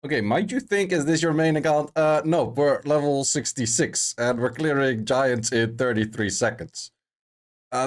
Okay, might you think, is this your main account? No, we're level 66 and we're clearing giants in 33 seconds.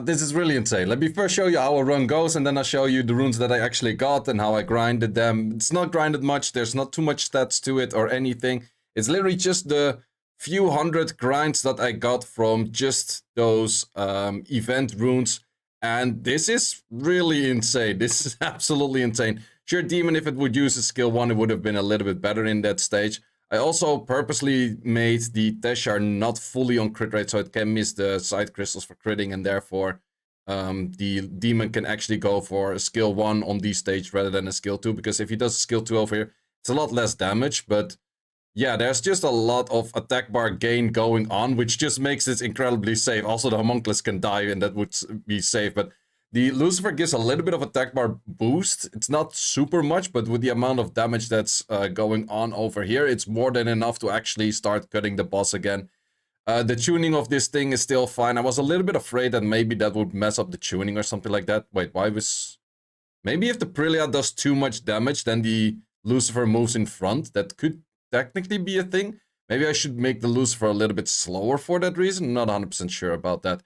This is really insane. Let me first show you how a run goes and then I'll show you the runes that I actually got and how I grinded them. It's not grinded much, there's not too much stats to it or anything. It's literally just the few hundred grinds that I got from just those event runes. And this is really insane. This is absolutely insane. Sure, Demon, if it would use a skill 1, it would have been a little bit better in that stage. I also purposely made the Teshar not fully on crit rate, so it can miss the side crystals for critting, and therefore the Demon can actually go for a skill 1 on this stage rather than a skill 2, because if he does a skill 2 over here, it's a lot less damage, but yeah, there's just a lot of attack bar gain going on, which just makes it incredibly safe. Also, the homunculus can die, and that would be safe, but the Lucifer gives a little bit of attack bar boost. It's not super much, but with the amount of damage that's going on over here, it's more than enough to actually start cutting the boss again. The tuning of this thing is still fine. I was a little bit afraid that maybe that would mess up the tuning or something like that. Wait, why was... Maybe if the Prelia does too much damage, then the Lucifer moves in front. That could technically be a thing. Maybe I should make the Lucifer a little bit slower for that reason. Not 100% sure about that.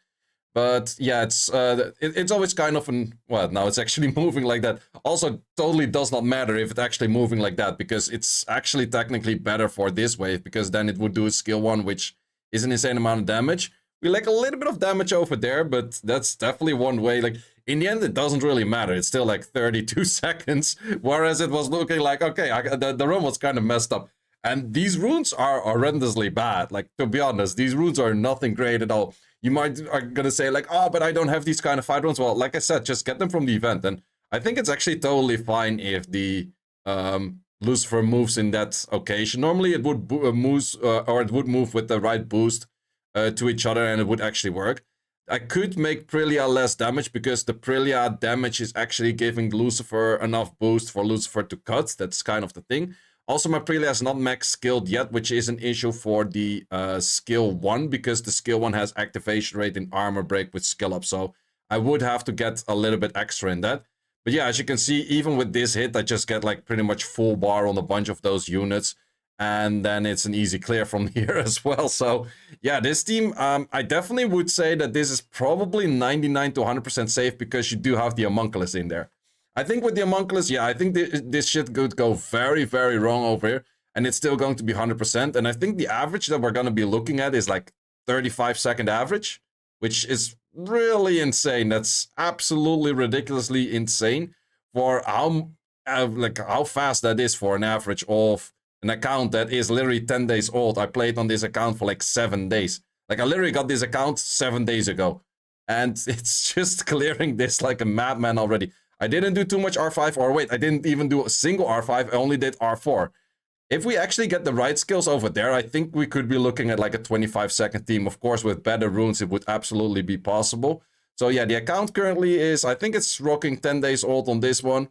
But yeah, it's always kind of an... Well, now it's actually moving like that. Also, totally does not matter if it's actually moving like that, because it's actually technically better for this wave, because then it would do a skill 1, which is an insane amount of damage. We lack a little bit of damage over there, but that's definitely one way. Like, in the end, it doesn't really matter. It's still like 32 seconds, whereas it was looking like, okay, the run was kind of messed up. And these runes are horrendously bad. Like, to be honest, these runes are nothing great at all. You might are gonna say like, oh, but I don't have these kind of fight runes. Well, like I said, just get them from the event. And I think it's actually totally fine if the Lucifer moves in that occasion. Normally it would move with the right boost to each other, and it would actually work. I could make Prelia less damage, because the Prelia damage is actually giving Lucifer enough boost for Lucifer to cut. That's kind of the thing. Also, my Prelia is not max skilled yet, which is an issue for the skill 1, because the skill 1 has activation rate in armor break with skill up. So I would have to get a little bit extra in that. But yeah, as you can see, even with this hit, I just get like pretty much full bar on a bunch of those units. And then it's an easy clear from here as well. So yeah, this team, I definitely would say that this is probably 99 to 100% safe, because you do have the homunculus in there. I think with the homunculus, yeah, I think this shit could go very, very wrong over here. And it's still going to be 100%. And I think the average that we're going to be looking at is like 35-second average, which is really insane. That's absolutely ridiculously insane for how fast that is for an average of an account that is literally 10 days old. I played on this account for like 7 days. Like, I literally got this account 7 days ago. And it's just clearing this like a madman already. I didn't do too much R5, or wait, I didn't even do a single R5, I only did R4. If we actually get the right skills over there, I think we could be looking at like a 25-second team. Of course, with better runes, it would absolutely be possible. So yeah, the account currently is, I think it's rocking 10 days old on this one.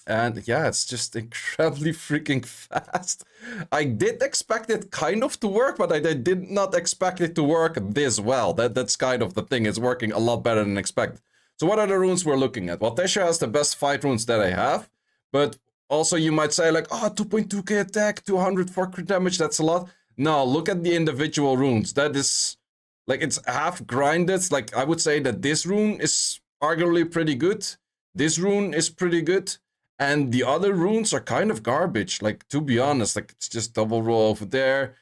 And yeah, it's just incredibly freaking fast. I did expect it kind of to work, but I did not expect it to work this well. That's kind of the thing, it's working a lot better than expected. So what are the runes we're looking at? Well, Tesha has the best fight runes that I have, but also you might say like, oh, 2.2k attack, 200 for crit damage, that's a lot. No, look at the individual runes. That is, like, it's half grinded. Like, I would say that this rune is arguably pretty good. This rune is pretty good. And the other runes are kind of garbage, like, to be honest. Like, it's just double roll over there,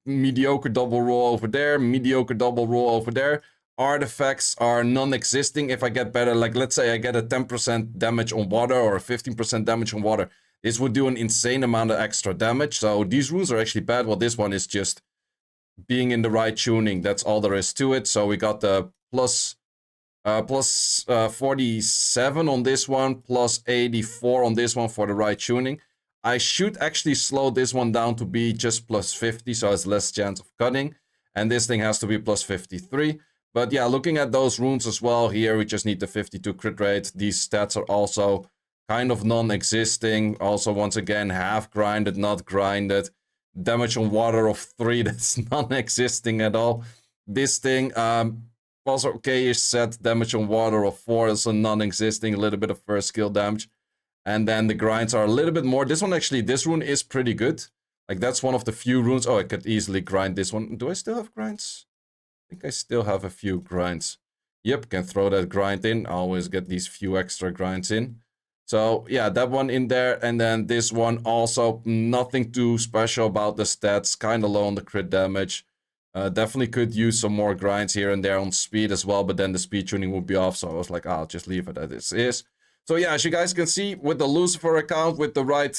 mediocre double roll over there, mediocre double roll over there. Artifacts are non-existing. If I get better, like let's say I get a 10% damage on water or a 15% damage on water, this would do an insane amount of extra damage. So these runes are actually bad. Well, this one is just being in the right tuning. That's all there is to it. So we got the plus 47 on this one, plus 84 on this one for the right tuning. I should actually slow this one down to be just plus 50, so it's less chance of cutting. And this thing has to be plus 53. But yeah, looking at those runes as well, here we just need the 52 crit rate. These stats are also kind of non-existing. Also, once again, half grinded, not grinded. Damage on water of 3, that's non-existing at all. This thing, also okay-ish set. Damage on water of 4, also non-existing. A little bit of first skill damage. And then the grinds are a little bit more. This one actually, this rune is pretty good. Like that's one of the few runes. Oh, I could easily grind this one. Do I still have grinds? I think I still have a few grinds. Yep, can throw that grind in. I always get these few extra grinds in. So yeah, that one in there. And then this one also, nothing too special about the stats. Kind of low on the crit damage. Definitely could use some more grinds here and there on speed as well. But then the speed tuning would be off. So I was like, I'll just leave it as this is. So yeah, as you guys can see, with the Lucifer account, with the right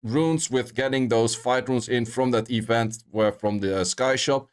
runes, with getting those fight runes in from that event, where from the Sky Shop,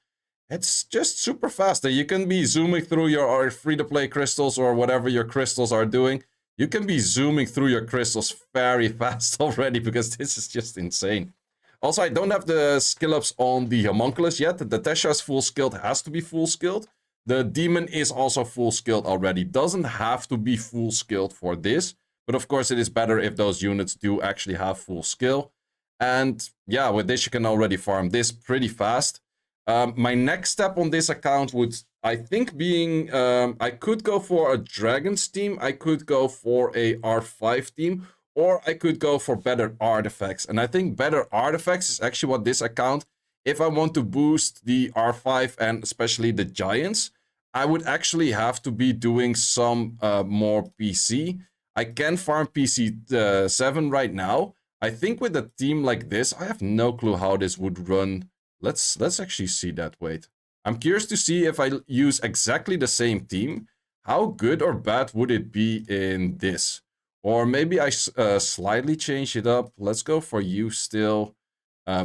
it's just super fast. You can be zooming through your free-to-play crystals or whatever your crystals are doing. You can be zooming through your crystals very fast already, because this is just insane. Also, I don't have the skill ups on the homunculus yet. The Tesha is full skilled, has to be full skilled. The demon is also full skilled already. Doesn't have to be full skilled for this. But of course, it is better if those units do actually have full skill. And yeah, with this, you can already farm this pretty fast. My next step on this account would, I think, being... I could go for a Dragons team. I could go for a R5 team. Or I could go for better artifacts. And I think better artifacts is actually what this account... If I want to boost the R5 and especially the Giants, I would actually have to be doing some more PC. I can farm PC 7 right now. I think with a team like this, I have no clue how this would run. Let's actually see that. Wait. I'm curious to see if I use exactly the same team. How good or bad would it be in this? Or maybe I slightly change it up. Let's go for you still.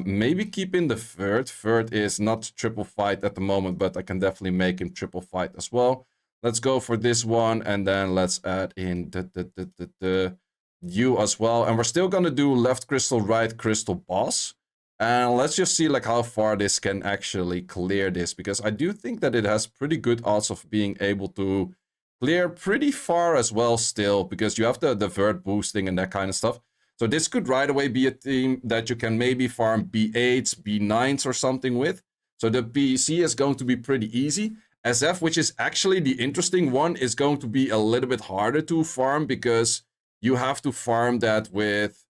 Maybe keep in the Vert. Vert is not triple fight at the moment, but I can definitely make him triple fight as well. Let's go for this one, and then let's add in the you as well. And we're still gonna do left crystal, right crystal boss. And let's just see like how far this can actually clear this, because I do think that it has pretty good odds of being able to clear pretty far as well still, because you have the Vert boosting and that kind of stuff. So this could right away be a team that you can maybe farm B8s, B9s or something with. So the PC is going to be pretty easy. SF, which is actually the interesting one, is going to be a little bit harder to farm, because you have to farm that with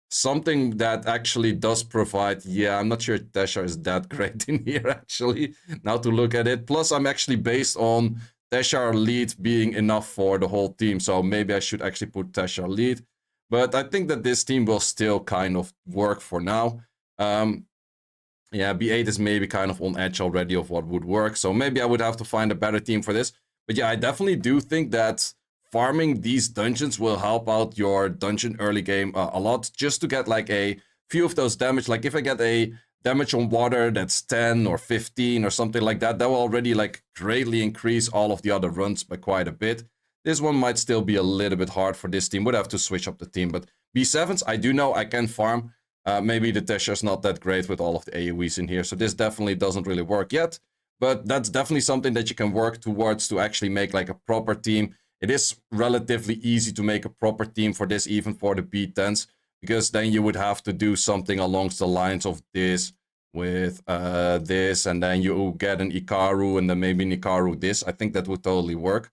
something that actually does provide... Yeah, I'm not sure Tesha is that great in here actually, now to look at it. Plus, I'm actually based on Tesha lead being enough for the whole team. So maybe I should actually put Tesha lead. But I think that this team will still kind of work for now. Yeah, B8 is maybe kind of on edge already of what would work. So maybe I would have to find a better team for this. But yeah, I definitely do think that farming these dungeons will help out your dungeon early game a lot. Just to get like a few of those damage. Like if I get a damage on water that's 10 or 15 or something like that, that will already like greatly increase all of the other runs by quite a bit. This one might still be a little bit hard for this team. Would have to switch up the team. But B7s, I do know I can farm. Maybe the Tesha is not that great with all of the AoEs in here. So this definitely doesn't really work yet. But that's definitely something that you can work towards to actually make like a proper team. It is relatively easy to make a proper team for this, even for the B10s. Because then you would have to do something along the lines of this with this. And then you get an Ikaru and then maybe an Ikaru this. I think that would totally work.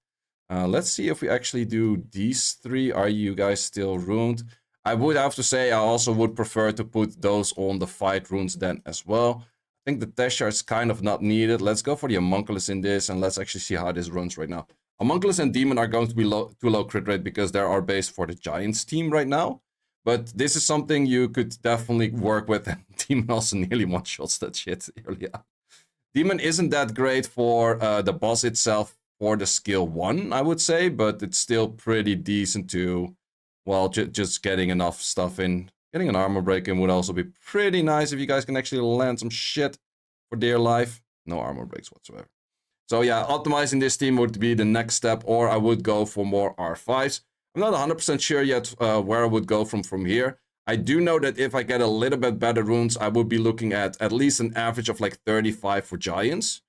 Let's see if we actually do these three. Are you guys still ruined? I would have to say I also would prefer to put those on the fight runes then as well. I think the Tesha is kind of not needed. Let's go for the homunculus in this, and let's actually see how this runs right now. Homunculus and Demon are going to be too low crit rate because they are based for the Giants team right now. But this is something you could definitely work with. And Demon also nearly one-shots that shit earlier. Demon isn't that great for the boss itself for the skill 1, I would say. But it's still pretty decent to, well, just getting enough stuff in. Getting an armor break in would also be pretty nice if you guys can actually land some shit for dear life. No armor breaks whatsoever. So yeah, optimizing this team would be the next step, or I would go for more R5s. I'm not 100% sure yet where I would go from here. I do know that if I get a little bit better runes, I would be looking at least an average of like 35 for Giants,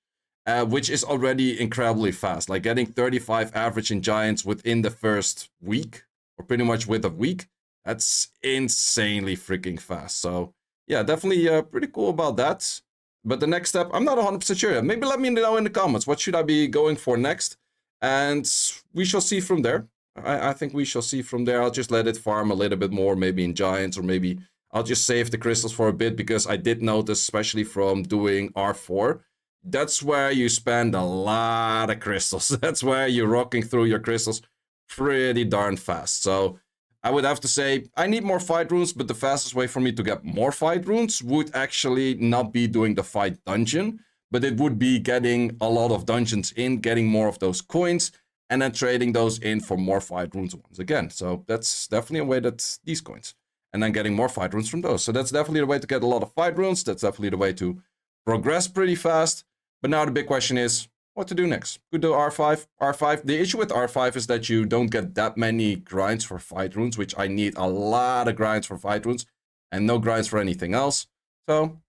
which is already incredibly fast. Like getting 35 average in Giants within the first week, or pretty much with a week, that's insanely freaking fast. So yeah, definitely pretty cool about that. But the next step, I'm not 100% sure. Maybe let me know in the comments. What should I be going for next? And we shall see from there. I think we shall see from there. I'll just let it farm a little bit more, maybe in Giants, or maybe I'll just save the crystals for a bit, because I did notice, especially from doing R4, that's where you spend a lot of crystals. That's where you're rocking through your crystals pretty darn fast. So I would have to say I need more fight runes, but the fastest way for me to get more fight runes would actually not be doing the fight dungeon, but it would be getting a lot of dungeons in, getting more of those coins, and then trading those in for more fight runes once again. So that's definitely a way that these coins, and then getting more fight runes from those. So that's definitely the way to get a lot of fight runes. That's definitely the way to progress pretty fast. But now the big question is what to do next. Could do R5. R5. The issue with R5 is that you don't get that many grinds for fight runes, which I need a lot of grinds for fight runes and no grinds for anything else. So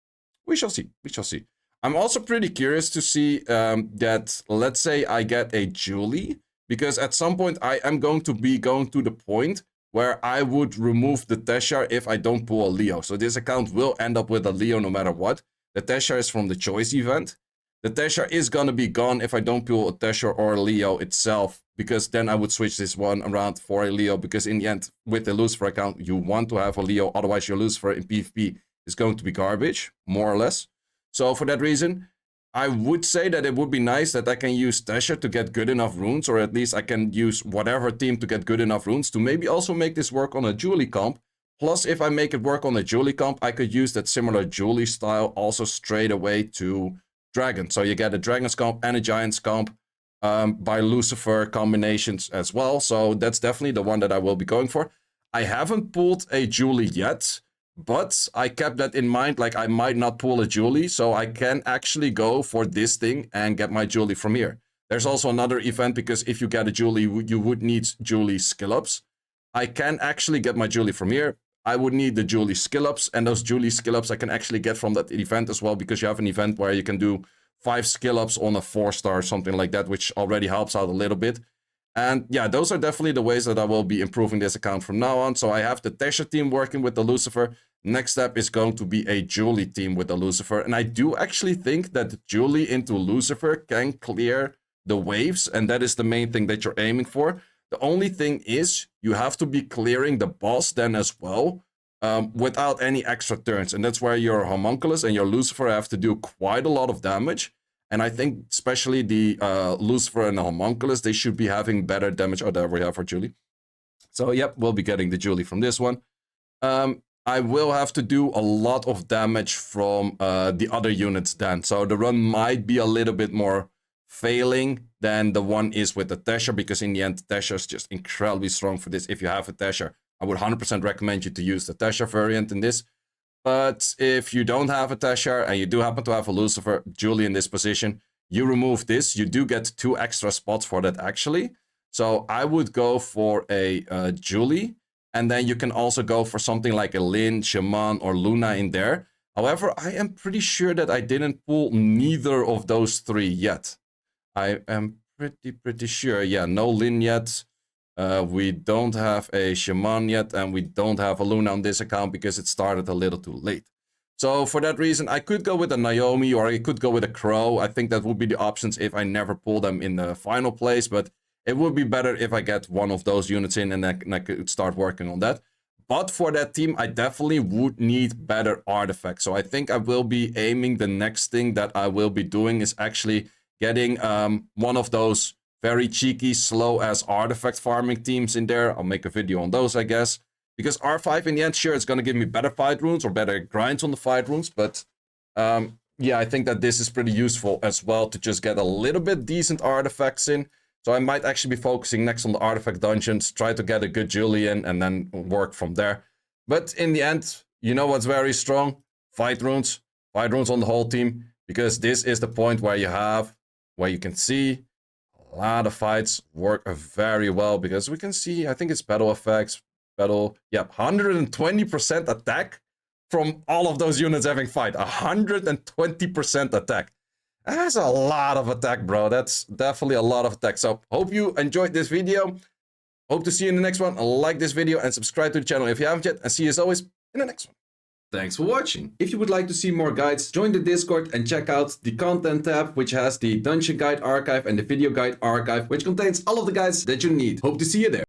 we shall see. We shall see. I'm also pretty curious to see that, let's say I get a Julie, because at some point I am going to be going to the point where I would remove the Teshar if I don't pull a Leo. So this account will end up with a Leo no matter what. The Teshar is from the choice event. The Teshar is going to be gone if I don't pull a Teshar or a Leo itself, because then I would switch this one around for a Leo, because in the end, with the Lucifer account, you want to have a Leo, otherwise your Lucifer in PvP is going to be garbage, more or less. So for that reason, I would say that it would be nice that I can use Teshar to get good enough runes, or at least I can use whatever team to get good enough runes to maybe also make this work on a Julie comp. Plus, if I make it work on a Julie comp, I could use that similar Julie style also straight away to Dragon. So you get a Dragon's comp and a Giant's comp by Lucifer combinations as well. So that's definitely the one that I will be going for. I haven't pulled a Julie yet, but I kept that in mind, like I might not pull a Julie, so I can actually go for this thing and get my Julie from here. There's also another event, because if you get a Julie, you would need Julie skill ups. I can actually get my Julie from here. I would need the Julie skill ups, and those Julie skill ups I can actually get from that event as well, because you have an event where you can do 5 skill ups on a 4-star or something like that, which already helps out a little bit. And yeah, those are definitely the ways that I will be improving this account from now on. So I have the Teshar team working with the Lucifer. Next step is going to be a Julie team with the Lucifer. And I do actually think that Julie into Lucifer can clear the waves, and that is the main thing that you're aiming for. The only thing is you have to be clearing the boss then as well, without any extra turns. And that's where your Homunculus and your Lucifer have to do quite a lot of damage. And I think especially the Lucifer and the Homunculus, they should be having better damage. Oh, there we have our Julie. So yep, we'll be getting the Julie from this one. I will have to do a lot of damage from the other units then. So the run might be a little bit more failing than the one is with the Teshar, because in the end, Teshar is just incredibly strong for this. If you have a Teshar, I would 100% recommend you to use the Teshar variant in this. But if you don't have a Teshar and you do happen to have a Lucifer, Julie in this position, you remove this. You do get 2 extra spots for that actually. So I would go for a Julie, and then you can also go for something like a Lin, Shaman, or Luna in there. However, I am pretty sure that I didn't pull neither of those 3 yet. I am pretty sure. Yeah, no Lin yet. We don't have a Shaman yet, and we don't have a Luna on this account because it started a little too late. So for that reason, I could go with a Naomi, or I could go with a Crow. I think that would be the options if I never pull them in the final place, but it would be better if I get one of those units in and I could start working on that. But for that team, I definitely would need better artifacts. So I think I will be aiming, the next thing that I will be doing is actually getting one of those very cheeky, slow-ass artifact farming teams in there. I'll make a video on those, I guess. Because R5 in the end, sure, it's going to give me better fight runes or better grinds on the fight runes. But yeah, I think that this is pretty useful as well to just get a little bit decent artifacts in. So I might actually be focusing next on the artifact dungeons, try to get a good Julian, and then work from there. But in the end, you know what's very strong? Fight runes on the whole team. Because this is the point where you can see a lot of fights work very well. Because we can see, I think it's battle effects, yeah, 120% attack from all of those units having fight. 120% attack. That's a lot of attack, bro. That's definitely a lot of attack. So hope you enjoyed this video. Hope to see you in the next one. Like this video and subscribe to the channel if you haven't yet. And see you as always in the next one. Thanks for watching. If you would like to see more guides, join the Discord and check out the content tab, which has the dungeon guide archive and the video guide archive, which contains all of the guides that you need. Hope to see you there.